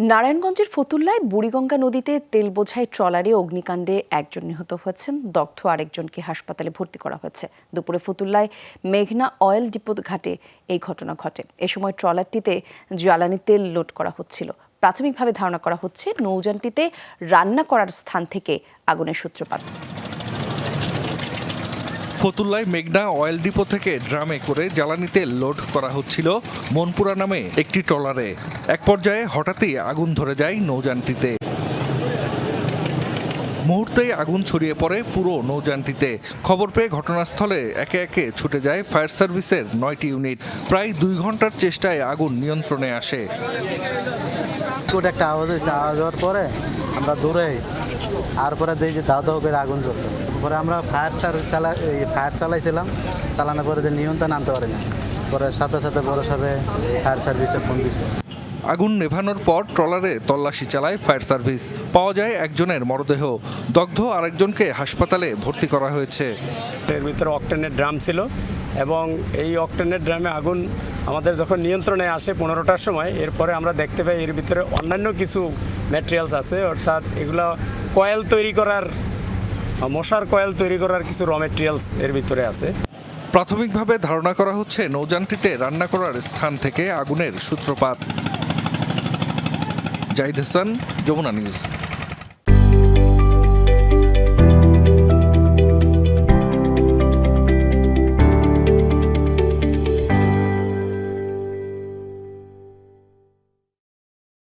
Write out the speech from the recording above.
নারায়ণগঞ্জের ফতুল্লায় বুড়িগঙ্গা নদীতে তেল বোঝাই ট্রলারে অগ্নিকাণ্ডে একজন নিহত হয়েছেন, দগ্ধ আরেকজনকে হাসপাতালে ভর্তি করা হয়েছে। দুপুরে ফতুল্লায় মেঘনা অয়েল ডিপো ঘাটে এই ঘটনা ঘটে। এ সময় ট্রলারটিতে জ্বালানি তেল লোড করা হচ্ছিল। প্রাথমিকভাবে ধারণা করা হচ্ছে নৌযানটিতে রান্না করার স্থান থেকে আগুনের সূত্রপাত। ফতুল্লায় মেঘনা অয়েল ডিপো থেকে ড্রামে করে জ্বালানি তেল লোড করা হচ্ছিল মনপুরা নামে একটি ট্রলারে। এক পর্যায়ে হঠাৎই আগুন ধরে যায় নৌযানটিতে। মুহূর্তেই আগুন ছড়িয়ে পড়ে পুরো নৌযানটিতে। খবর পেয়ে ঘটনাস্থলে একে একে ছুটে যায় ফায়ার সার্ভিসের 9টি ইউনিট। প্রায় 2 ঘন্টার চেষ্টায় আগুন নিয়ন্ত্রণে আসে। একটা আওয়াজ হয়েছে, আওয়াজ হওয়ার পরে আমরা দৌড়ে এসেছি। আর পরে দেখি যে দাও দাও করে আগুন জ্বলছে। পরে আমরা ফায়ার চালাইছিলাম, চালানোর পরে যে নিয়ন্ত্রণ আনতে পারি না। পরে সাথে সাথে বড় সাথে ফায়ার সার্ভিসে ফোন দিছে। আগুন নেভানোর পর ট্রলারে তল্লাশি চালায় ফায়ার সার্ভিস। পাওয়া যায় একজনের মরদেহ, দগ্ধ আরেকজনকে হাসপাতালে ভর্তি করা হয়েছে। এর ভিতরে অকটেনের ড্রাম ছিল এবং এই অকটেনের ড্রামে আগুন আমাদের যখন নিয়ন্ত্রণে আসে 15টার সময়, এরপরে আমরা দেখতে পাই এর ভিতরে অন্যান্য কিছু ম্যাটেরিয়ালস আছে, অর্থাৎ এগুলো কয়েল তৈরি করার, মশার কয়েল তৈরি করার কিছু র ম্যাটেরিয়ালস এর ভিতরে আছে। প্রাথমিকভাবে ধারণা করা হচ্ছে নৌযানটিতে রান্না করার স্থান থেকে আগুনের সূত্রপাত। জাহিদ হাসান, যমুনা নিউজ।